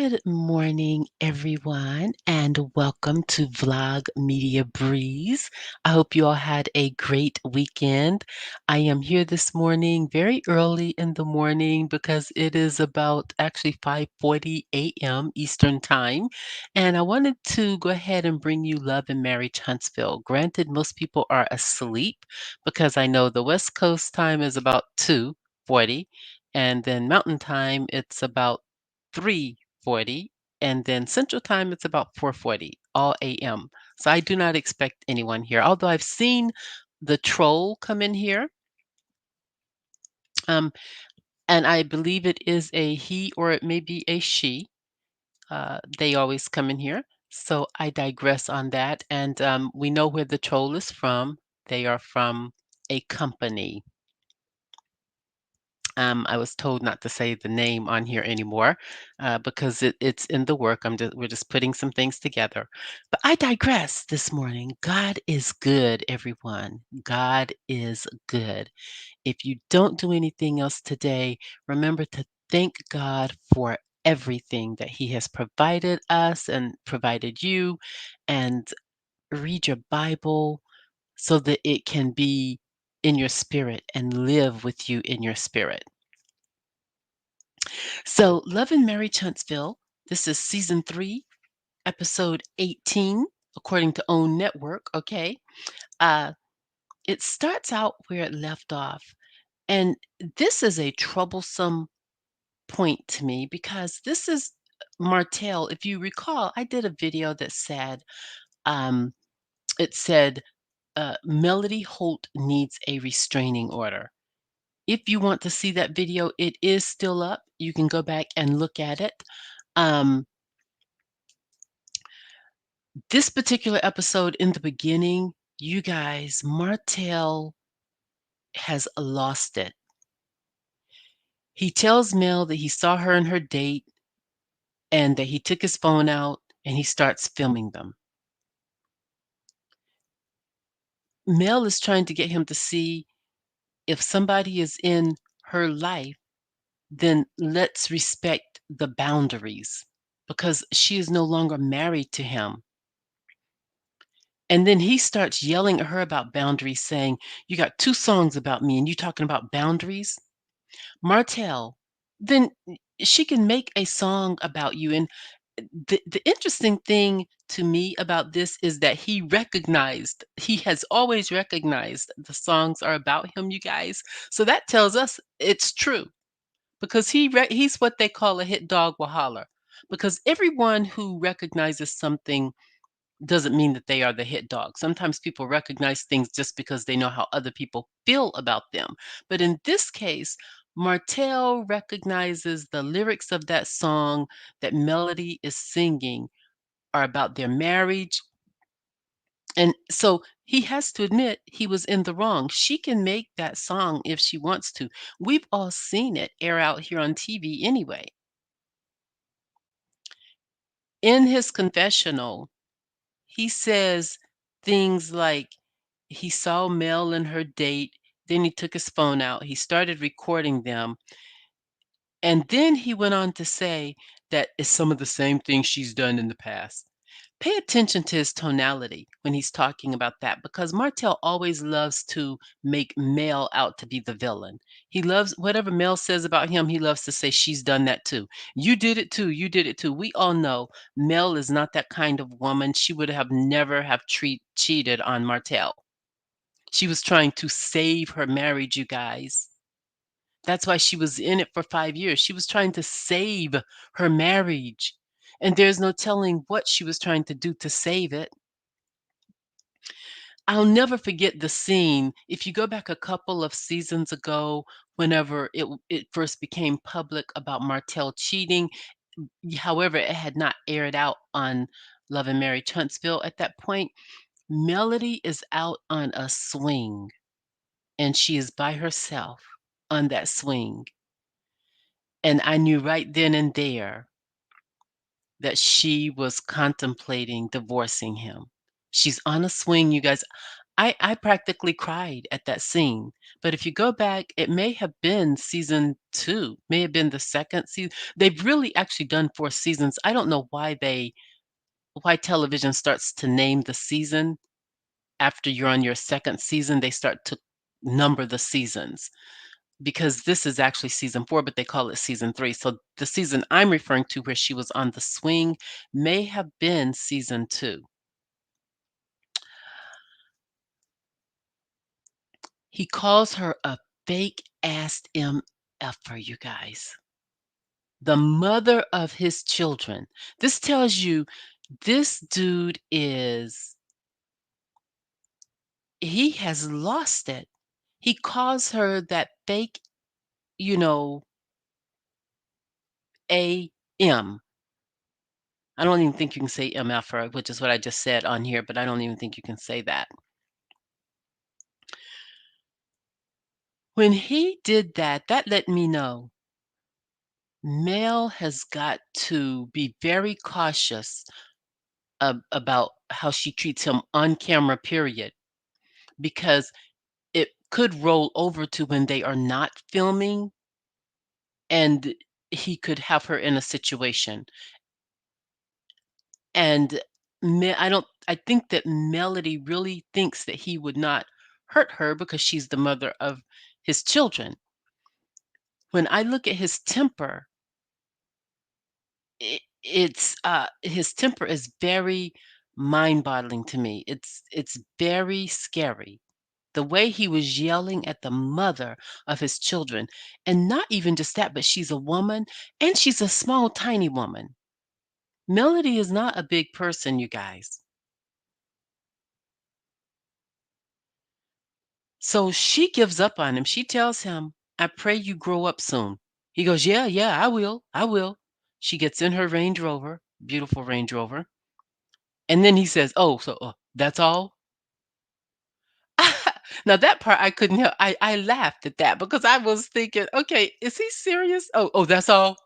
Good morning, everyone, and welcome to Vlog Media Breeze. I hope you all had a great weekend. I am here this morning very early in the morning because it is about actually 5:40 a.m. Eastern Time, and I wanted to go ahead and bring you Love and Marriage Huntsville. Granted, most people are asleep because I know the West Coast time is about 2:40, and then Mountain Time it's about 3:40, and then Central Time, it's about 4:40, all AM. So I do not expect anyone here, although I've seen the troll come in here, um, and I believe it is a he or it may be a she. They always come in here. So I digress on that, and we know where the troll is from. They are from a company. I was told not to say the name on here anymore because it's in the work. We're just putting some things together. But I digress this morning. God is good, everyone. God is good. If you don't do anything else today, remember to thank God for everything that He has provided us and provided you, and read your Bible so that it can be in your spirit and live with you in your spirit. So, Love and Marriage Huntsville, this is season 3, episode 18, according to OWN Network. Okay. Uh, it starts out where it left off. And this is a troublesome point to me because this is Martell. If you recall, I did a video that said, um, it said, Melody Holt needs a restraining order. If you want to see that video, it is still up. You can go back and look at it. Um, This particular episode in the beginning, you guys, Martell has lost it. He tells Mel that he saw her and her date and that he took his phone out and he starts filming them. Mel is trying to get him to see if somebody is in her life, then let's respect the boundaries because she is no longer married to him. And then he starts yelling at her about boundaries, saying, "You got 2 songs about me and you talking about boundaries?" Martell, then she can make a song about you. And the interesting thing to me about this is that he has always recognized the songs are about him, you guys. So that tells us it's true because he's what they call a hit dog will holler. Because everyone who recognizes something doesn't mean that they are the hit dog. Sometimes people recognize things just because they know how other people feel about them. But in this case, Martell recognizes the lyrics of that song that Melody is singing are about their marriage. And so he has to admit he was in the wrong. She can make that song if she wants to. We've all seen it air out here on TV anyway. In his confessional, he says things like he saw Mel and her date, then he took his phone out, he started recording them, and then he went on to say that it's some of the same things she's done in the past. Pay attention to his tonality when he's talking about that because Martell always loves to make Mel out to be the villain. He loves whatever Mel says about him, he loves to say she's done that too. You did it too. You did it too. We all know Mel is not that kind of woman. She would have never have cheated on Martell. She was trying to save her marriage, you guys. That's why she was in it for 5 years. She was trying to save her marriage, and there's no telling what she was trying to do to save it. I'll never forget the scene. If you go back a couple of seasons ago, whenever it first became public about Martell cheating, however, it had not aired out on Love and Marriage Huntsville at that point. Melody is out on a swing, and she is by herself on that swing. And I knew right then and there that she was contemplating divorcing him. She's on a swing, you guys. I practically cried at that scene, but if you go back, it may have been season 2, may have been the 2nd season. They've really actually done 4 seasons. I don't know why television starts to name the season after you're on your 2nd season, they start to number the seasons, because this is actually season 4, but they call it season 3. So the season I'm referring to where she was on the swing may have been season 2. He calls her a fake ass MFer, you guys. The mother of his children. This tells you this dude he has lost it. He calls her that fake, you know, AM. I don't even think you can say MFer, which is what I just said on here, but I don't even think you can say that. When he did that, that let me know Mel has got to be very cautious about how she treats him on camera, period, because it could roll over to when they are not filming and he could have her in a situation. And I think that Melody really thinks that he would not hurt her because she's the mother of his children. When I look at his temper, his temper is very mind-boggling to me. It's very scary. The way he was yelling at the mother of his children, and not even just that, but she's a woman, and she's a small, tiny woman. Melody is not a big person, you guys. So she gives up on him. She tells him, "I pray you grow up soon." He goes, "Yeah, yeah, I will. I will." She gets in her Range Rover, beautiful Range Rover. And then he says, "Oh, so that's all?" Now that part I couldn't help. I laughed at that because I was thinking, "Okay, is he serious? Oh, that's all?"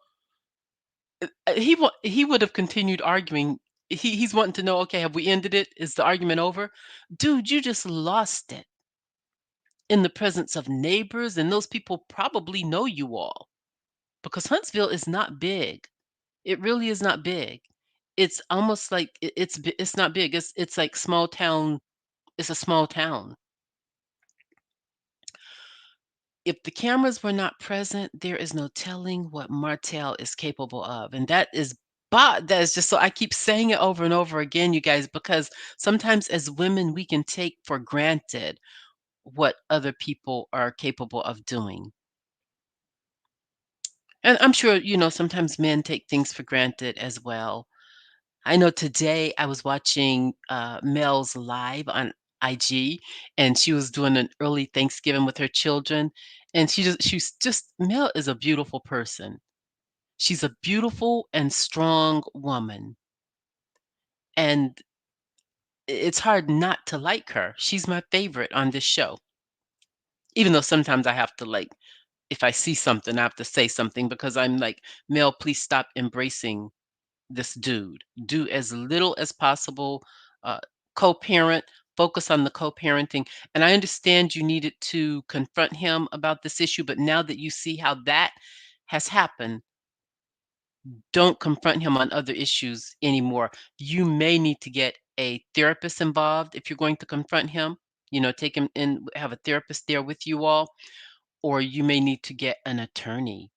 He would have continued arguing. He's wanting to know, "Okay, have we ended it? Is the argument over?" Dude, you just lost it in the presence of neighbors, and those people probably know you all because Huntsville is not big. It really is not big. It's almost like it's not big. It's like small town. It's a small town. If the cameras were not present, there is no telling what Martell is capable of, and that is just so I keep saying it over and over again, you guys, because sometimes as women, we can take for granted what other people are capable of doing. And I'm sure, sometimes men take things for granted as well. I know today I was watching Mel's live on IG, and she was doing an early Thanksgiving with her children. And she's just, Mel is a beautiful person. She's a beautiful and strong woman. And it's hard not to like her. She's my favorite on this show. Even though sometimes I have to, like, if I see something, I have to say something because I'm like, Mel, please stop embracing this dude. Do as little as possible. Uh, Co-parent. Focus on the co-parenting. And I understand you needed to confront him about this issue, but now that you see how that has happened, don't confront him on other issues anymore. You may need to get a therapist involved if you're going to confront him. Take him in, have a therapist there with you all, or you may need to get an attorney.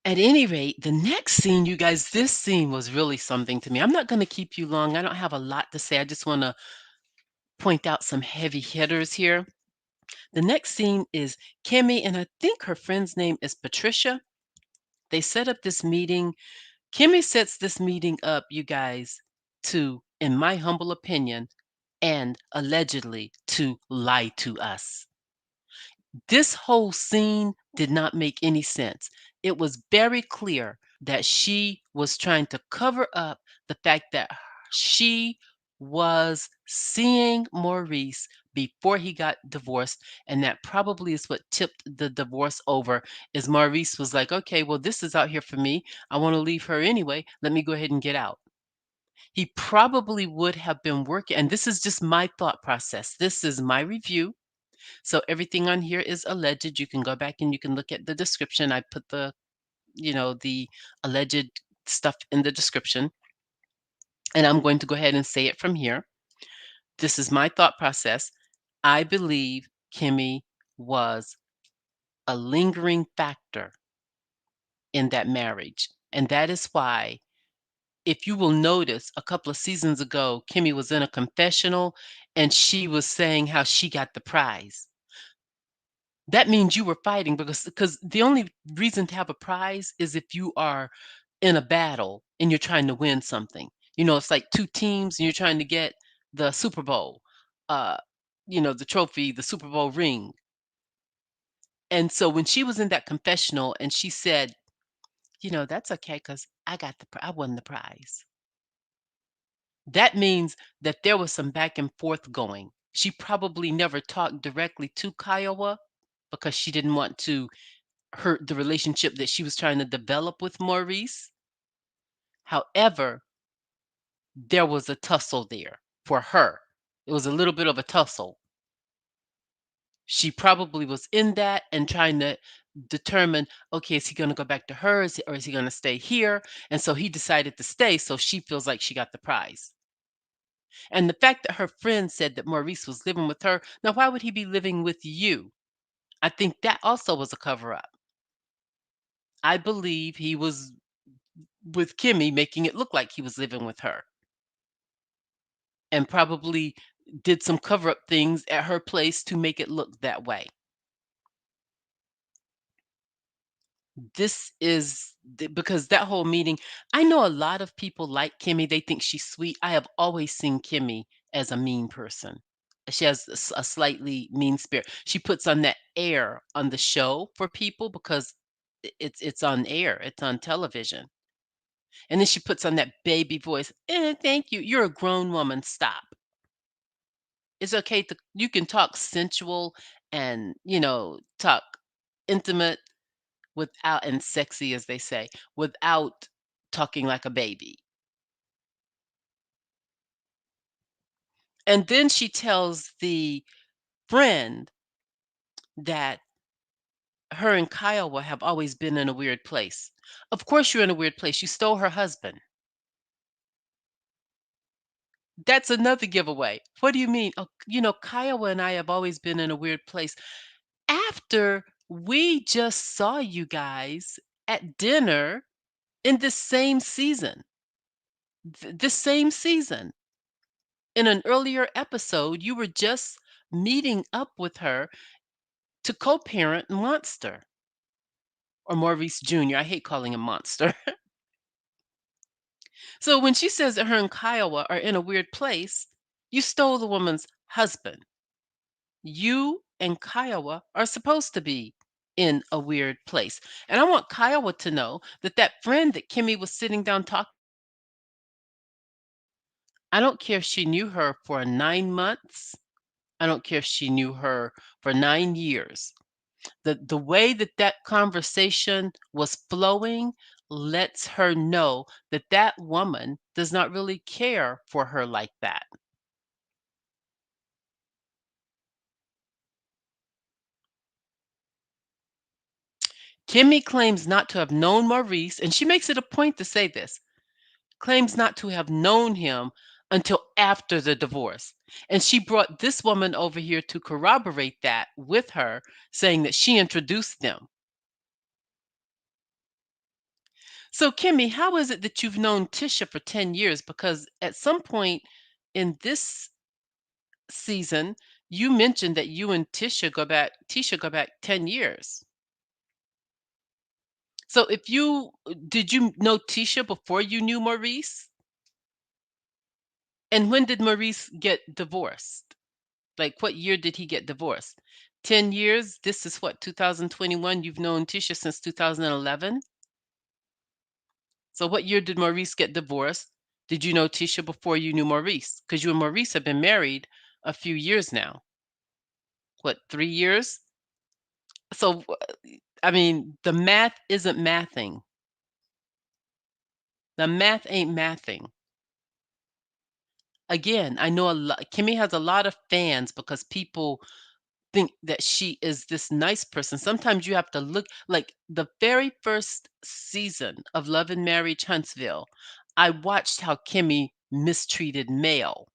At any rate, the next scene, you guys, this scene was really something to me. I'm not going to keep you long. I don't have a lot to say. I just want to point out some heavy hitters here. The next scene is Kimmie, and I think her friend's name is Patricia. They set up this meeting. Kimmie sets this meeting up, you guys, to, in my humble opinion, and allegedly to lie to us. This whole scene did not make any sense. It was very clear that she was trying to cover up the fact that she was seeing Maurice before he got divorced, and that probably is what tipped the divorce over. Is Maurice was like, "Okay, well, this is out here for me. I want to leave her anyway. Let me go ahead and get out." He probably would have been working, and this is just my thought process. This is my review. So everything on here is alleged. You can go back and you can look at the description. I put the alleged stuff in the description, and I'm going to go ahead and say it from here. This is my thought process. I believe Kimmie was a lingering factor in that marriage. And that is why, if you will notice, a couple of seasons ago, Kimmie was in a confessional and she was saying how she got the prize. That means you were fighting because the only reason to have a prize is if you are in a battle and you're trying to win something. It's like two teams and you're trying to get the Super Bowl, uh, the trophy, the Super Bowl ring. And so when she was in that confessional and she said, that's okay because I won the prize. That means that there was some back and forth going. She probably never talked directly to Kiowa because she didn't want to hurt the relationship that she was trying to develop with Maurice. However, there was a tussle there for her. It was a little bit of a tussle. She probably was in that and trying to determine, okay, is he going to go back to her or is he going to stay here? And so he decided to stay so she feels like she got the prize. And the fact that her friend said that Maurice was living with her, now why would he be living with you? I think that also was a cover up. I believe he was with Kimmie, making it look like he was living with her and probably did some cover up things at her place to make it look that way. Because that whole meeting, I know a lot of people like Kimmie. They think she's sweet. I have always seen Kimmie as a mean person. She has a slightly mean spirit. She puts on that air on the show for people because it's on air, it's on television. And then she puts on that baby voice. Thank you. You're a grown woman. Stop. It's okay to you can talk sensual and, talk intimate without and sexy as they say, without talking like a baby. And then she tells the friend that her and Kiowa have always been in a weird place. Of course you're in a weird place. You stole her husband. That's another giveaway. What do you mean? Oh, Kiowa and I have always been in a weird place. After we just saw you guys at dinner in this same season. This same season. In an earlier episode, you were just meeting up with her to co-parent Monster or Maurice Jr. I hate calling him Monster. So when she says that her and Kiowa are in a weird place, you stole the woman's husband. You and Kiowa are supposed to be in a weird place. And I want Kiowa to know that that friend that Kimmie was sitting down talking, I don't care if she knew her for 9 months. I don't care if she knew her for 9 years. The way that that conversation was flowing lets her know that that woman does not really care for her like that. Kimmy claims not to have known Maurice, and she makes it a point to say this, claims not to have known him until after the divorce. And she brought this woman over here to corroborate that with her, saying that she introduced them. So, Kimmy, how is it that you've known Tisha for 10 years? Because at some point in this season, you mentioned that you and Tisha go back 10 years. So did you know Tisha before you knew Maurice? And when did Maurice get divorced? Like what year did he get divorced? 10 years? This is what, 2021? You've known Tisha since 2011? So what year did Maurice get divorced? Did you know Tisha before you knew Maurice? Because you and Maurice have been married a few years now. What, 3 years? So, I mean, the math isn't mathing. The math ain't mathing. Again, I know a lot Kimmy has a lot of fans because people think that she is this nice person. Sometimes you have to look like the very first season of Love and Marriage Huntsville, I watched how Kimmy mistreated Mel.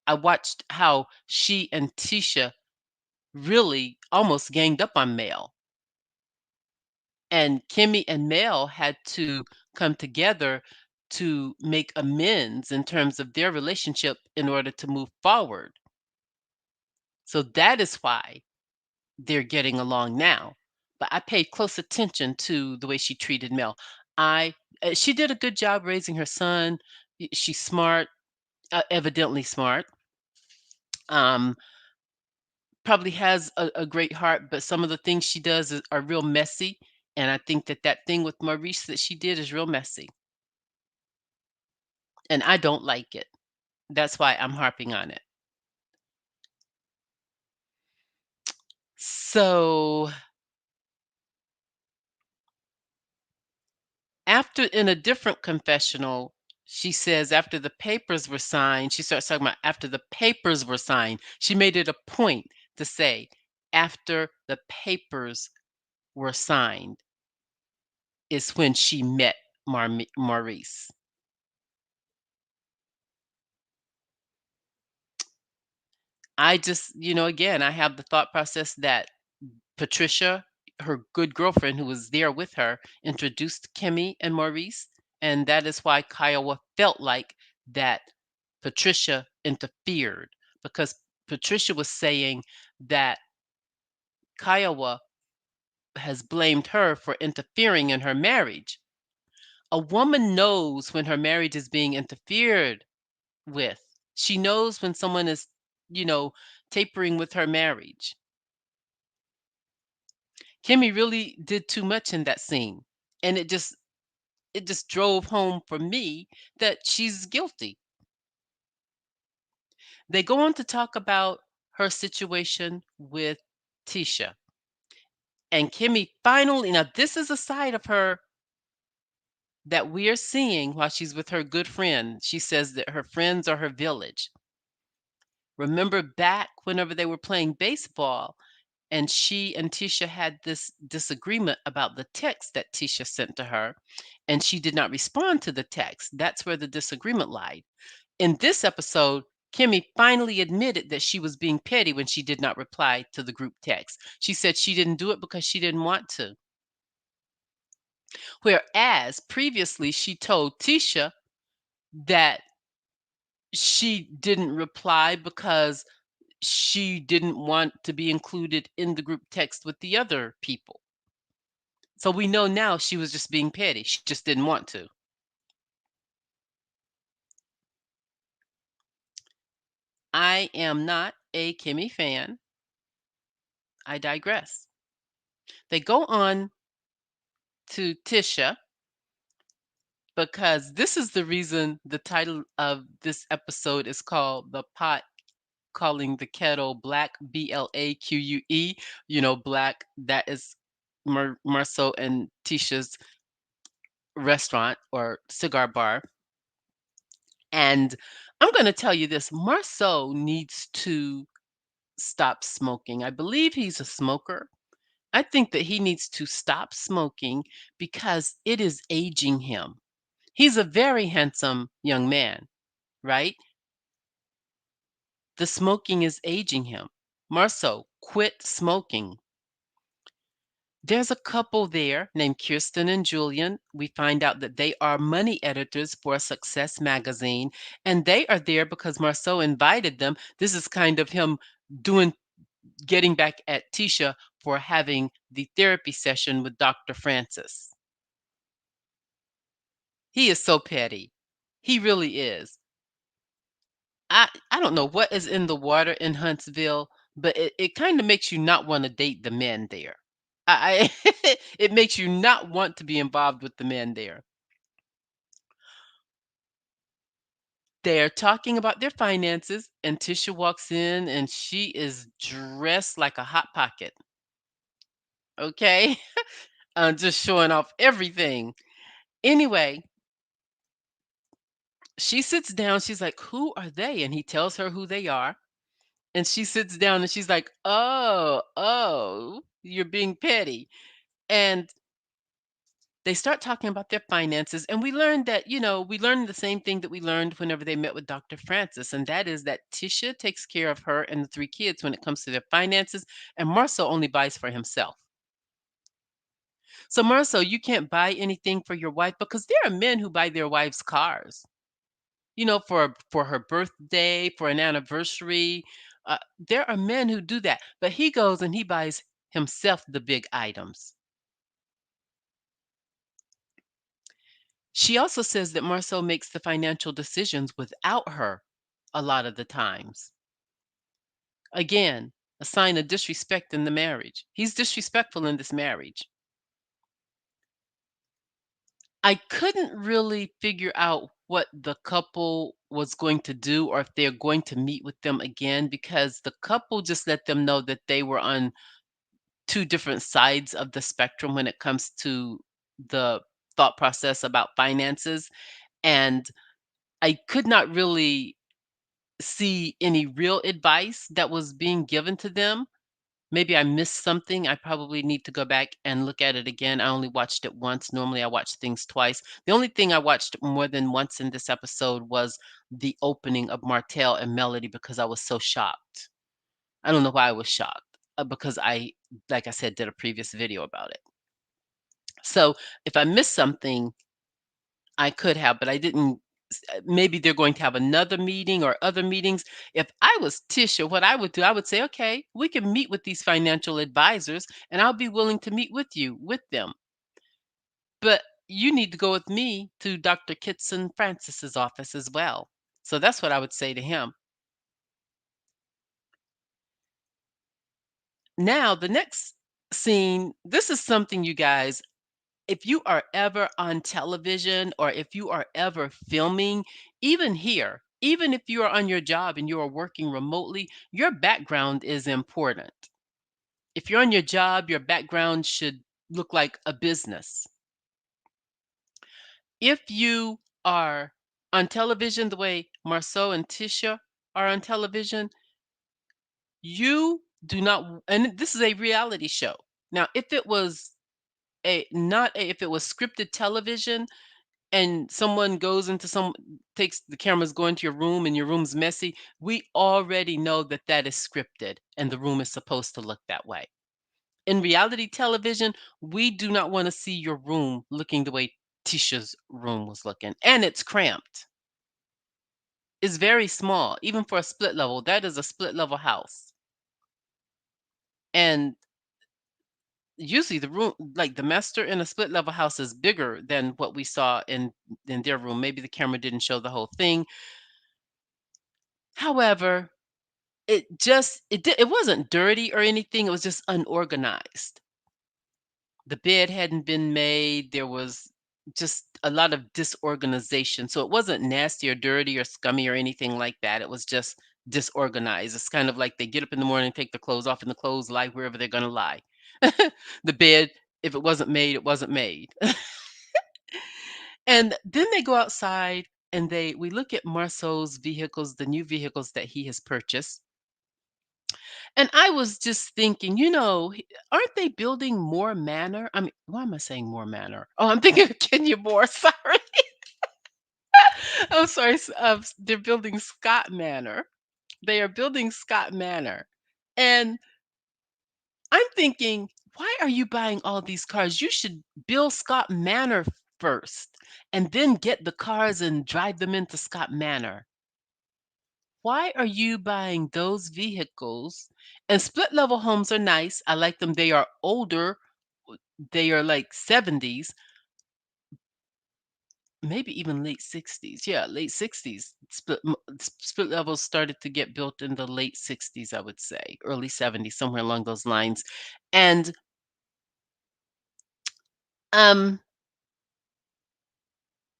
I watched how she and Tisha really almost ganged up on Mel. And Kimmy and Mel had to come together to make amends in terms of their relationship in order to move forward. So that is why they're getting along now. But I paid close attention to the way she treated Mel. I she did a good job raising her son. She's smart, evidently smart. Um, Probably has a great heart, but some of the things she does are real messy. And I think that that thing with Maurice that she did is real messy, and I don't like it. That's why I'm harping on it. So after in a different confessional, she says after the papers were signed, she starts talking about after the papers were signed. She made it a point to say after the papers were signed is when she met Maurice. I just, again, I have the thought process that Patricia, her good girlfriend who was there with her, introduced Kimmie and Maurice, and that is why Kiowa felt like that Patricia interfered because Patricia was saying that Kiowa has blamed her for interfering in her marriage. A woman knows when her marriage is being interfered with. She knows when someone is, you know, tapering with her marriage. Kimmy really did too much in that scene. And it just drove home for me that she's guilty. They go on to talk about her situation with Tisha. And Kimmy finally, now this is a side of her that we are seeing while she's with her good friend. She says that her friends are her village. Remember back whenever they were playing baseball and she and Tisha had this disagreement about the text that Tisha sent to her, and she did not respond to the text. That's where the disagreement lied. In this episode, Kimmy finally admitted that she was being petty when she did not reply to the group text. She said she didn't do it because she didn't want to. Whereas previously she told Tisha that she didn't reply because she didn't want to be included in the group text with the other people. So we know now she was just being petty. She just didn't want to. I am not a Kimmy fan. I digress. They go on to Tisha because this is the reason the title of this episode is called The Pot Calling the Kettle Black, Blaque. Black, that is Marsau and Tisha's restaurant or cigar bar. And I'm going to tell you this, Marsau needs to stop smoking. I believe he's a smoker. I think that he needs to stop smoking because it is aging him. He's a very handsome young man, right? The smoking is aging him. Marceau, quit smoking. There's a couple there named Kirsten and Julian. We find out that they are money editors for Success magazine, and they are there because Marceau invited them. This is kind of him doing getting back at Tisha for having the therapy session with Dr. Francis. He is so petty. He really is. I don't know what is in the water in Huntsville, but it kind of makes you not want to date the men there. It makes you not want to be involved with the men there. They're talking about their finances, and Tisha walks in and she is dressed like a hot pocket. Okay. Just showing off everything. Anyway, She sits down, she's like, "Who are they?" And he tells her who they are. And she sits down and she's like, "Oh, oh, you're being petty." And they start talking about their finances. And we learned that, we learned the same thing that we learned whenever they met with Dr. Francis. And that is that Tisha takes care of her and the three kids when it comes to their finances. And Marcel only buys for himself. So, Marcel, you can't buy anything for your wife because there are men who buy their wives cars, for her birthday, for an anniversary. There are men who do that, but he goes and he buys himself the big items. She also says that Marceau makes the financial decisions without her a lot of the times. Again, a sign of disrespect in the marriage. He's disrespectful in this marriage. I couldn't really figure out what the couple was going to do or if they're going to meet with them again because the couple just let them know that they were on two different sides of the spectrum when it comes to the thought process about finances. And I could not really see any real advice that was being given to them. Maybe I missed something. I probably need to go back and look at it again. I only watched it once. Normally, I watch things twice. The only thing I watched more than once in this episode was the opening of Martell and Melody because I was so shocked. I don't know why I was shocked because like I said, did a previous video about it. So if I missed something, I could have, but I didn't. Maybe they're going to have another meeting or other meetings. If I was Tisha, what I would do, I would say, okay, we can meet with these financial advisors and I'll be willing to meet with you, with them. But you need to go with me to Dr. Kitson Francis's office as well. So that's what I would say to him. Now, the next scene, this is something you guys, if you are ever on television or if you are ever filming, even here, even if you are on your job and you are working remotely, your background is important. If you're on your job, your background should look like a business. If you are on television the way Marceau and Tisha are on television, you do not, and this is a reality show. Now, if it was a not a, if it was scripted television, and someone goes into some takes the cameras go into your room and your room's messy, we already know that that is scripted and the room is supposed to look that way. In reality television, we do not want to see your room looking the way Tisha's room was looking. And it's cramped. It's very small, even for a split level. That is a split level house. And usually the room, like the master in a split level house, is bigger than what we saw in their room. Maybe the camera didn't show the whole thing. However, it wasn't dirty or anything, it was just unorganized. The bed hadn't been made, there was just a lot of disorganization, so it wasn't nasty or dirty or scummy or anything like that, it was just disorganized. It's kind of like they get up in the morning, take their clothes off, and the clothes lie wherever they're gonna lie. The bed, if it wasn't made, it wasn't made. And then they go outside and we look at Marceau's vehicles, the new vehicles that he has purchased. And I was just thinking, aren't they building Moore Manor? I mean, why am I saying Moore Manor? Oh, I'm thinking of Kenya Moore. Sorry. I'm sorry. They're building Scott Manor. They are building Scott Manor. And I'm thinking, why are you buying all these cars? You should build Scott Manor first and then get the cars and drive them into Scott Manor. Why are you buying those vehicles? And split level homes are nice. I like them. They are older. They are like 70s, maybe even late 60s. Yeah, late 60s. Split levels started to get built in the late 60s, I would say, early 70s, somewhere along those lines. And um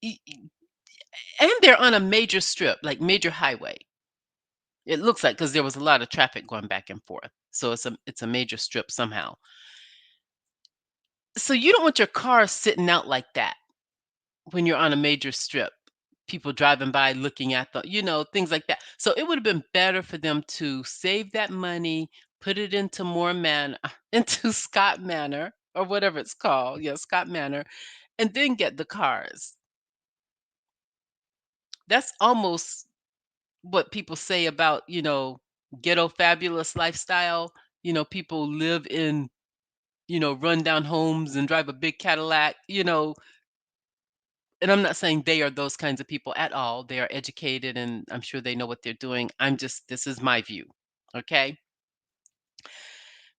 y- y- and they're on a major strip, like major highway. It looks like because there was a lot of traffic going back and forth. So it's a major strip somehow. So you don't want your car sitting out like that when you're on a major strip. people driving by looking at the things like that. So it would have been better for them to save that money, put it into more man into Scott Manor or whatever it's called. Yeah, Scott Manor, and then get the cars. That's almost what people say about, ghetto fabulous lifestyle. People live in, rundown homes and drive a big Cadillac, and I'm not saying they are those kinds of people at all. They are educated and I'm sure they know what they're doing. This is my view. Okay.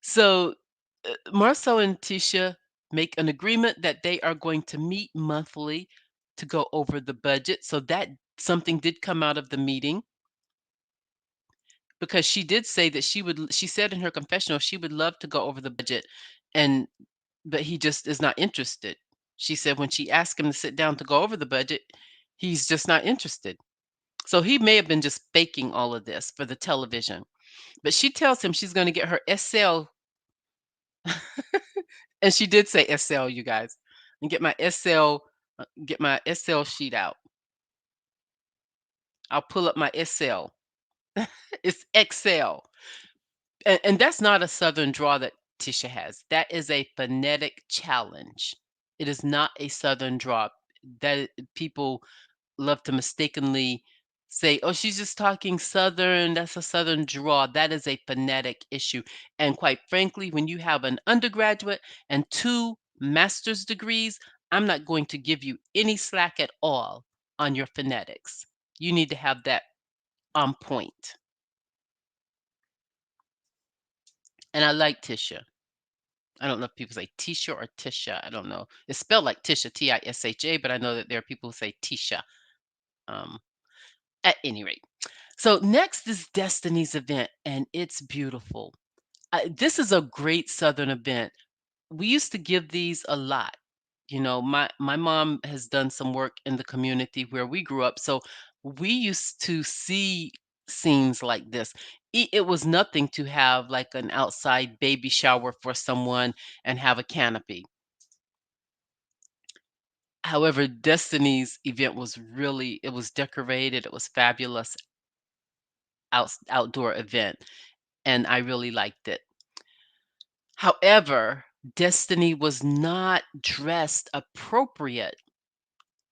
So Marcel and Tisha make an agreement that they are going to meet monthly to go over the budget. So that something did come out of the meeting because she did say that she said in her confessional she would love to go over the budget, and but he just is not interested. She said when she asked him to sit down to go over the budget, he's just not interested. So he may have been just faking all of this for the television. But she tells him she's going to get her SL, and she did say SL, you guys, and get my SL sheet out. I'll pull up my SL. It's XL. And that's not a Southern draw that Tisha has. That is a phonetic challenge. It is not a Southern draw. That people love to mistakenly say, "Oh, she's just talking Southern. That's a Southern draw." That is a phonetic issue. And quite frankly, when you have an undergraduate and two master's degrees, I'm not going to give you any slack at all on your phonetics. You need to have that on point. And I like Tisha. I don't know if people say Tisha or Tisha. I don't know. It's spelled like Tisha, Tisha, but I know that there are people who say Tisha. Um, at any rate. So next is Destiny's event, and it's beautiful. This is a great Southern event. We used to give these a lot. My mom has done some work in the community where we grew up, so we used to see scenes like this. It was nothing to have like an outside baby shower for someone and have a canopy. However, Destiny's event was it was decorated, it was fabulous outdoor event, and I really liked it. However, Destiny was not dressed appropriate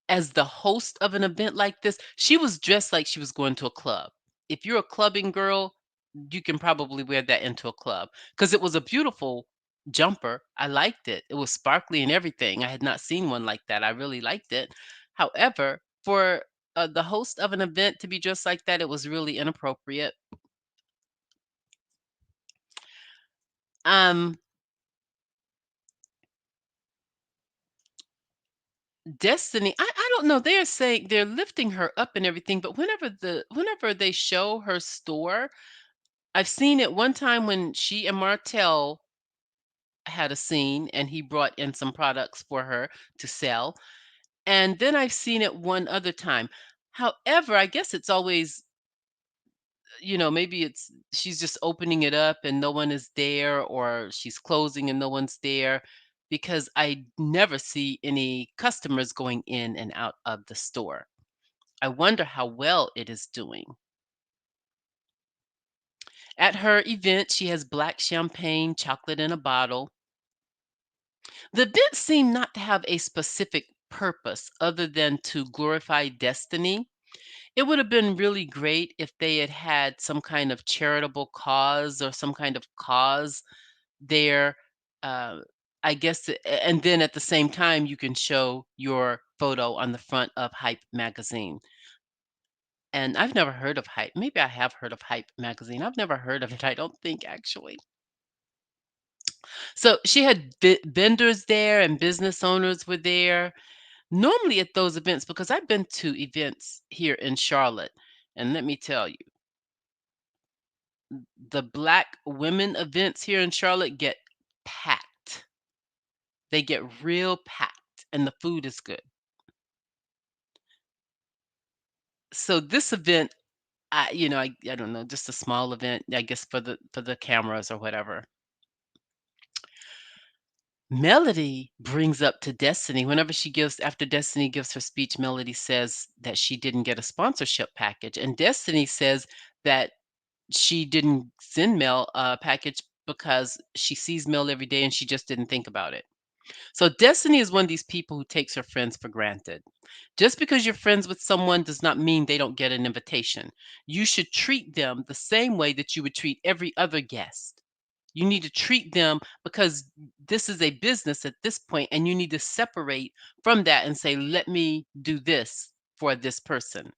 as the host of an event like this. She was dressed like she was going to a club. If you're a clubbing girl, you can probably wear that into a club because it was a beautiful jumper. I liked it. It was sparkly and everything. I had not seen one like that. I really liked it. However, for the host of an event to be dressed like that, it was really inappropriate. Um, Destiny, I don't know. They're saying they're lifting her up and everything, but whenever they show her store, I've seen it one time when she and Martell had a scene and he brought in some products for her to sell. And then I've seen it one other time. However, I guess it's always, maybe it's she's just opening it up and no one is there, or she's closing and no one's there because I never see any customers going in and out of the store. I wonder how well it is doing. At her event, she has black champagne, chocolate in a bottle. The event seemed not to have a specific purpose other than to glorify Destiny. It would have been really great if they had had some kind of charitable cause or some kind of cause there. Uh, I guess, and then at the same time, you can show your photo on the front of Hype magazine. And I've never heard of Hype. Maybe I have heard of Hype magazine. I've never heard of it, I don't think, actually. So she had vendors there and business owners were there. Normally at those events, because I've been to events here in Charlotte, and let me tell you, the Black women events here in Charlotte get packed. They get real packed, and the food is good. So this event, I don't know, just a small event, I guess for the cameras or whatever. Melody brings up to Destiny whenever she gives after Destiny gives her speech, Melody says that she didn't get a sponsorship package, and Destiny says that she didn't send Mel a package because she sees Mel every day and she just didn't think about it. So Destiny is one of these people who takes her friends for granted. Just because you're friends with someone does not mean they don't get an invitation. You should treat them the same way that you would treat every other guest. You need to treat them because this is a business at this point, and you need to separate from that and say, let me do this for this person.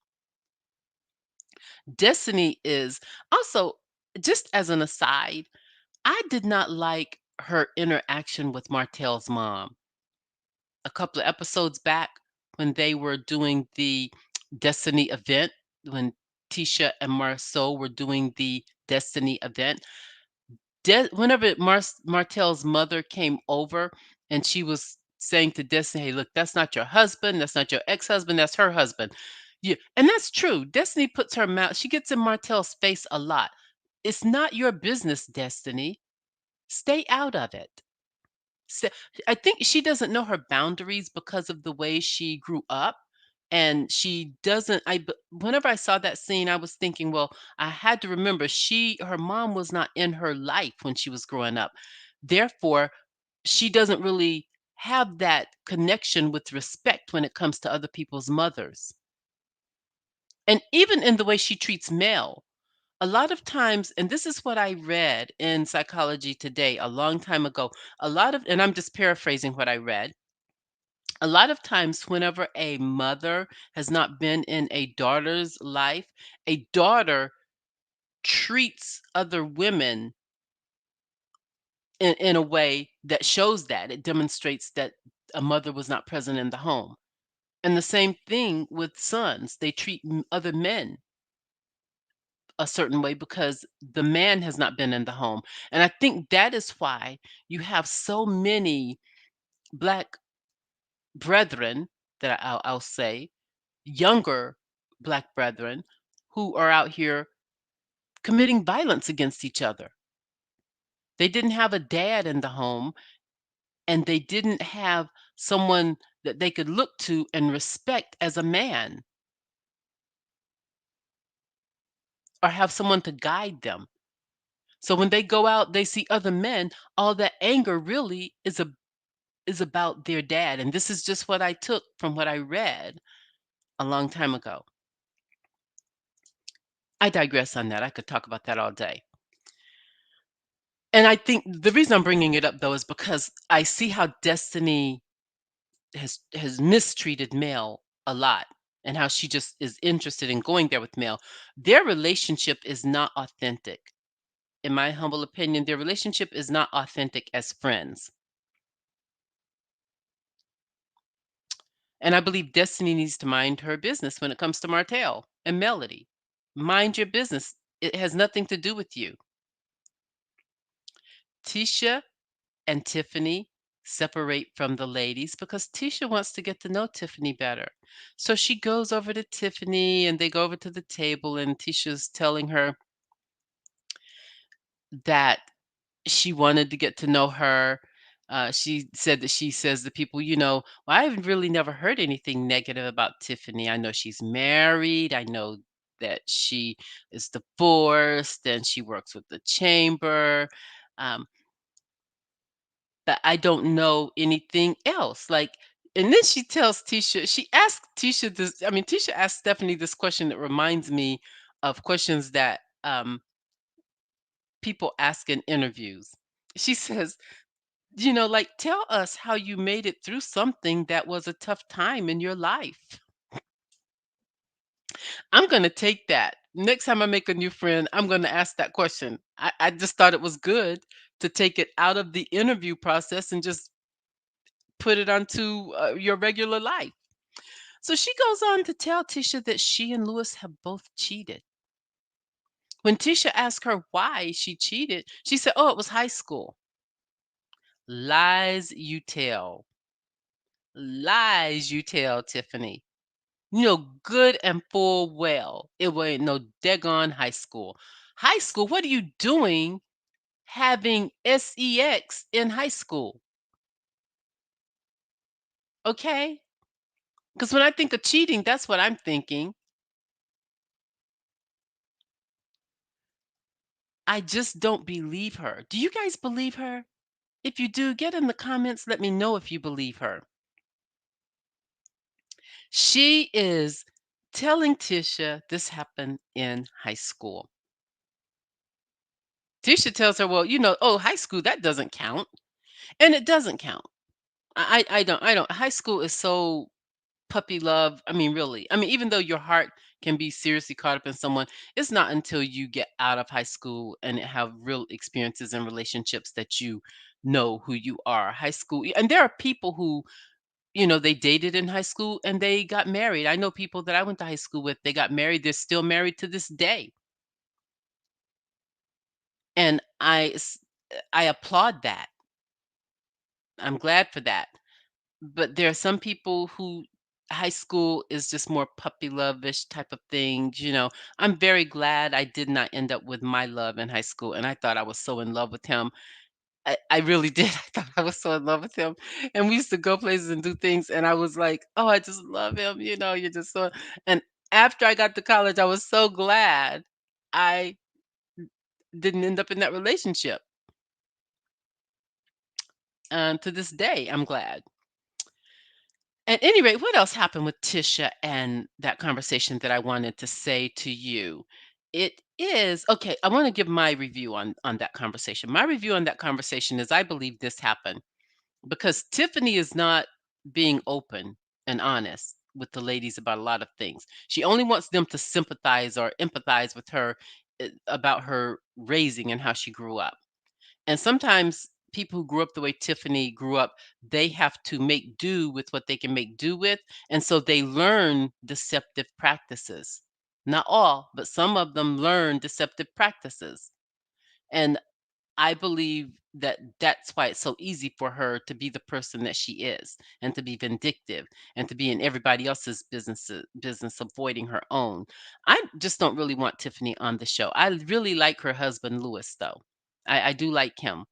Destiny is also, just as an aside, I did not like her interaction with Martell's mom. A couple of episodes back when they were doing the Destiny event, when Tisha and Marsau were doing the Destiny event, whenever Martell's mother came over and she was saying to Destiny, "Hey, look, that's not your husband. That's not your ex-husband. That's her husband." Yeah, and that's true. Destiny puts her mouth. She gets in Martell's face a lot. It's not your business, Destiny. Stay out of it. So, I think she doesn't know her boundaries because of the way she grew up, and she doesn't whenever I saw that scene, I was thinking, well, I had to remember her mom was not in her life when she was growing up. Therefore, she doesn't really have that connection with respect when it comes to other people's mothers. And even in the way she treats Mel, a lot of times, and this is what I read in Psychology Today a long time ago, and I'm just paraphrasing what I read. A lot of times, whenever a mother has not been in a daughter's life, a daughter treats other women in a way that shows that it demonstrates that a mother was not present in the home. And the same thing with sons, they treat other men a certain way because the man has not been in the home. And I think that is why you have so many black brethren that I'll say, younger black brethren who are out here committing violence against each other. They didn't have a dad in the home, and they didn't have someone that they could look to and respect as a man, or have someone to guide them. So when they go out, they see other men, all that anger really is about their dad. And this is just what I took from what I read a long time ago. I digress on that. I could talk about that all day. And I think the reason I'm bringing it up though is because I see how Destiny has mistreated Mel a lot, and how she just is interested in going there with Mel. Their relationship is not authentic. In my humble opinion, their relationship is not authentic as friends. And I believe Destiny needs to mind her business when it comes to Martell and Melody. Mind your business. It has nothing to do with you. Tisha and Tiffany separate from the ladies because Tisha wants to get to know Tiffany better. So she goes over to Tiffany and they go over to the table, and Tisha's telling her that she wanted to get to know her. She said that she says to people, well, I've really never heard anything negative about Tiffany. I know she's married. I know that she is divorced and she works with the chamber. Um, but I don't know anything else. Like, and then she tells Tisha, she asked Tisha this. I mean, Tisha asked Stephanie this question that reminds me of questions that people ask in interviews. She says, like, tell us how you made it through something that was a tough time in your life. I'm going to take that. Next time I make a new friend, I'm going to ask that question. I just thought it was good to take it out of the interview process and just put it onto your regular life. So she goes on to tell Tisha that she and Lewis have both cheated. When Tisha asked her why she cheated, she said, "Oh, it was high school." Lies you tell. Lies you tell, Tiffany. You know good and full well it wasn't no daggone high school. High school? What are you doing having sex in high school? Okay? Because when I think of cheating, that's what I'm thinking. I just don't believe her. Do you guys believe her? If you do, get in the comments, let me know if you believe her. She is telling Tisha this happened in high school. Tisha tells her, "Well, oh, high school, that doesn't count." And it doesn't count. I don't. High school is so puppy love. I mean, really. I mean, even though your heart can be seriously caught up in someone, it's not until you get out of high school and have real experiences and relationships that you know who you are. High school, and there are people who, they dated in high school and they got married. I know people that I went to high school with, they got married, they're still married to this day. And I applaud that. I'm glad for that. But there are some people who high school is just more puppy love-ish type of thing. I'm very glad I did not end up with my love in high school, and I thought I was so in love with him. I really did. I thought I was so in love with him, and we used to go places and do things, and I was like, "Oh, I just love him." You're just so. And after I got to college, I was so glad I didn't end up in that relationship. To this day, I'm glad. At any rate, what else happened with Tisha and that conversation that I wanted to say to you? It is okay. I want to give my review on that conversation. My review on that conversation is I believe this happened because Tiffany is not being open and honest with the ladies about a lot of things. She only wants them to sympathize or empathize with her about her raising and how she grew up. And sometimes people who grew up the way Tiffany grew up, they have to make do with what they can make do with. And so they learn deceptive practices. Not all, but some of them learn deceptive practices. And I believe that that's why it's so easy for her to be the person that she is and to be vindictive and to be in everybody else's business avoiding her own. I just don't really want Tiffany on the show. I really like her husband Lewis though. I do like him.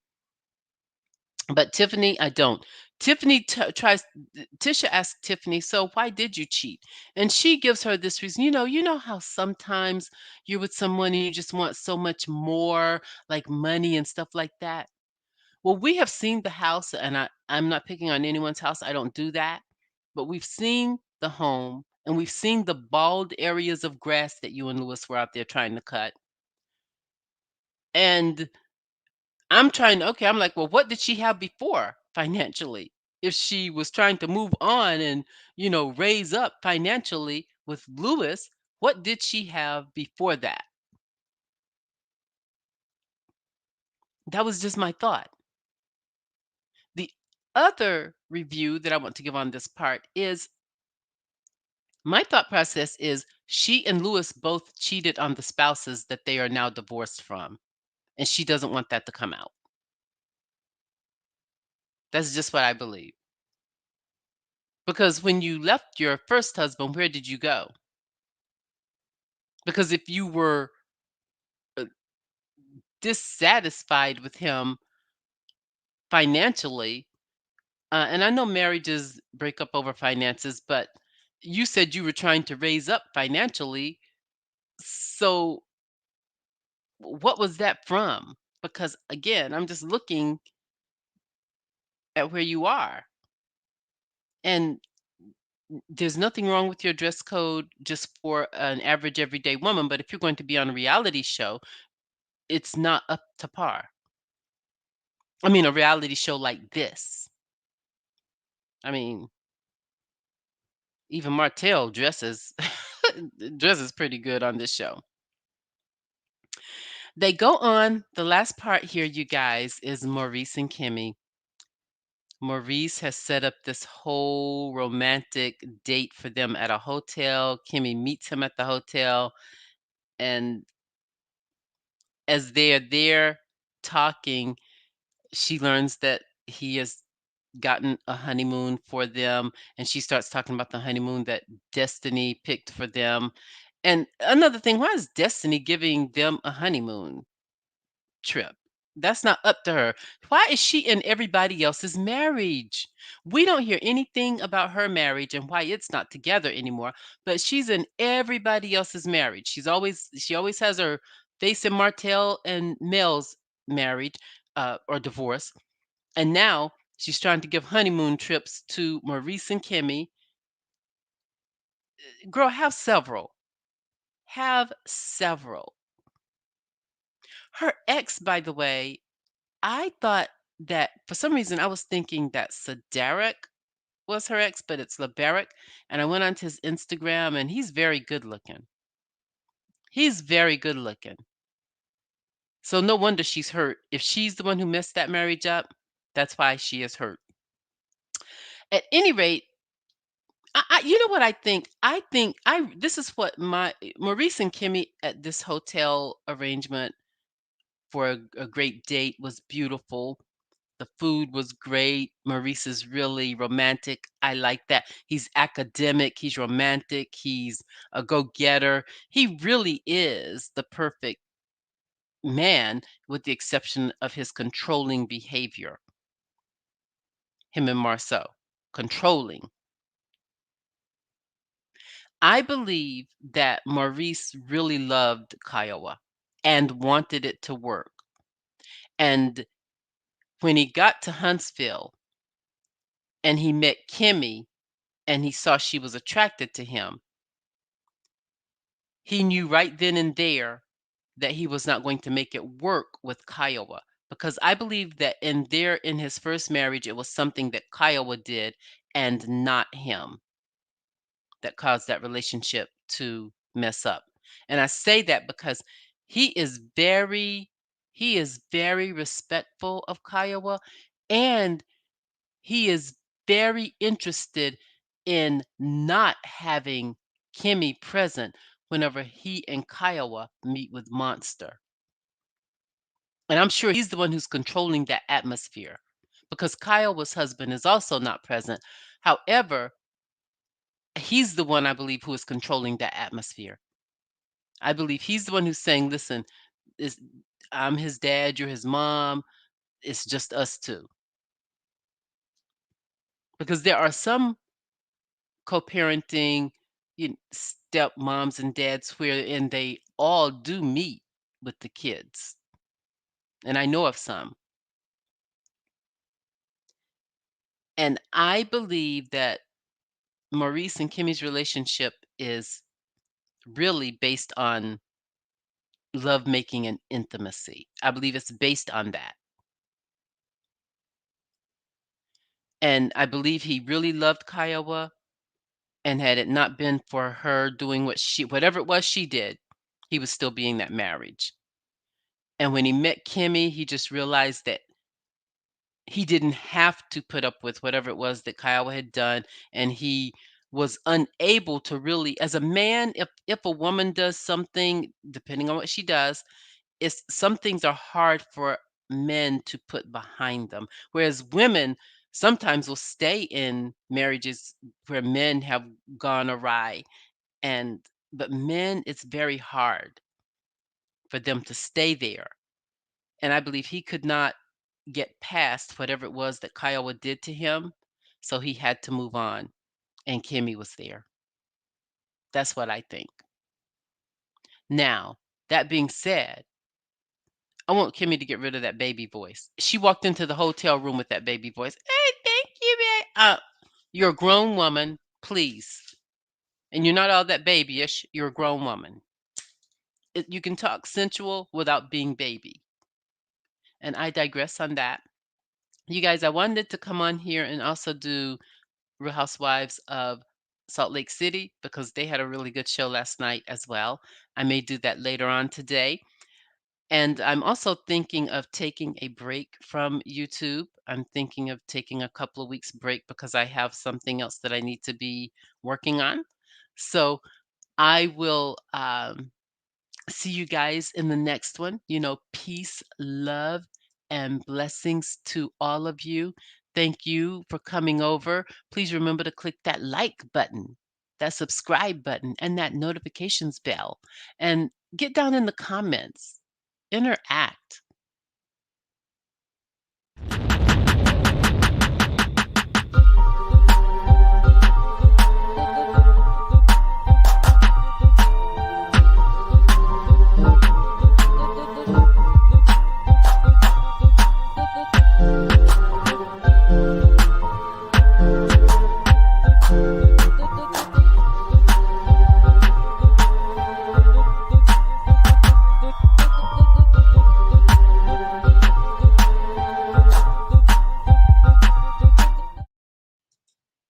But Tiffany, I don't. Tiffany Tisha asked Tiffany, "So why did you cheat?" And she gives her this reason. You know how sometimes you're with someone and you just want so much more, like money and stuff like that. Well, we have seen the house, and I'm not picking on anyone's house. I don't do that. But we've seen the home and we've seen the bald areas of grass that you and Lewis were out there trying to cut. And I'm like, well, what did she have before financially? If she was trying to move on and, raise up financially with Lewis, what did she have before that? That was just my thought. The other review that I want to give on this part is my thought process is she and Lewis both cheated on the spouses that they are now divorced from, and she doesn't want that to come out. That's just what I believe. Because when you left your first husband, where did you go? Because if you were uh, dissatisfied with him financially, and I know marriages break up over finances, but you said you were trying to raise up financially. So, what was that from? Because again, I'm just looking at where you are. And there's nothing wrong with your dress code just for an average everyday woman. But if you're going to be on a reality show, it's not up to par. I mean, a reality show like this. I mean, even Martell dresses dresses pretty good on this show. They go on. The last part here, you guys, is Maurice and Kimmie. Maurice has set up this whole romantic date for them at a hotel. Kimmie meets him at the hotel, and as they're there talking, she learns that he has gotten a honeymoon for them, and she starts talking about the honeymoon that Destiny picked for them. And another thing, why is Destiny giving them a honeymoon trip? That's not up to her. Why is she in everybody else's marriage? We don't hear anything about her marriage and why it's not together anymore, but she's in everybody else's marriage. She always has her face in Martell and Mel's marriage or divorce. And now she's trying to give honeymoon trips to Maurice and Kimmie. Girl, have several. Have several. Her ex, by the way, I thought that for some reason I was thinking that Cedric was her ex, but it's LeBaric. And I went onto his Instagram and he's very good looking. He's very good looking. So no wonder she's hurt. If she's the one who messed that marriage up, that's why she is hurt. At any rate, you know what I think? I think I this is what my Maurice and Kimmie at this hotel arrangement for a great date was beautiful. The food was great. Maurice is really romantic. I like that. He's academic, he's romantic, he's a go-getter. He really is the perfect man, with the exception of his controlling behavior. Him and Marsau. Controlling. I believe that Maurice really loved Kiowa and wanted it to work. And when he got to Huntsville and he met Kimmie and he saw she was attracted to him, he knew right then and there that he was not going to make it work with Kiowa, because I believe that in his first marriage, it was something that Kiowa did and not him that caused that relationship to mess up. And I say that because he is very he is very respectful of Kiowa, and he is very interested in not having Kimmie present whenever he and Kiowa meet with Monster. And I'm sure he's the one who's controlling that atmosphere, because Kiowa's husband is also not present. However, he's the one I believe who is controlling that atmosphere. I believe he's the one who's saying, "Listen, is I'm his dad, you're his mom. It's just us two." Because there are some co-parenting stepmoms and dads wherein they all do meet with the kids, and I know of some. And I believe that Maurice and Kimmie's relationship is really based on love making and intimacy. I believe it's based on that. And I believe he really loved Kiowa, and had it not been for her doing whatever it was she did, he would still be in that marriage. And when he met Kimmie, he just realized that he didn't have to put up with whatever it was that Kiowa had done, and he was unable to really, as a man, if a woman does something, depending on what she does, it's some things are hard for men to put behind them, whereas women sometimes will stay in marriages where men have gone awry, and but men, it's very hard for them to stay there. And I believe he could not get past whatever it was that Kiowa did to him, so he had to move on, and Kimmie was there. That's what I think. Now, that being said, I want Kimmie to get rid of that baby voice. She walked into the hotel room with that baby voice. "Hey, thank you, babe." You're a grown woman, please. And you're not all that babyish. You're a grown woman. You can talk sensual without being baby. And I digress on that. You guys, I wanted to come on here and also do Real Housewives of Salt Lake City, because they had a really good show last night as well. I may do that later on today. And I'm also thinking of taking a break from YouTube. I'm thinking of taking a couple of weeks break because I have something else that I need to be working on. So I will see you guys in the next one. Peace, love, and blessings to all of you. Thank you for coming over. Please remember to click that like button, that subscribe button, and that notifications bell. And get down in the comments, interact.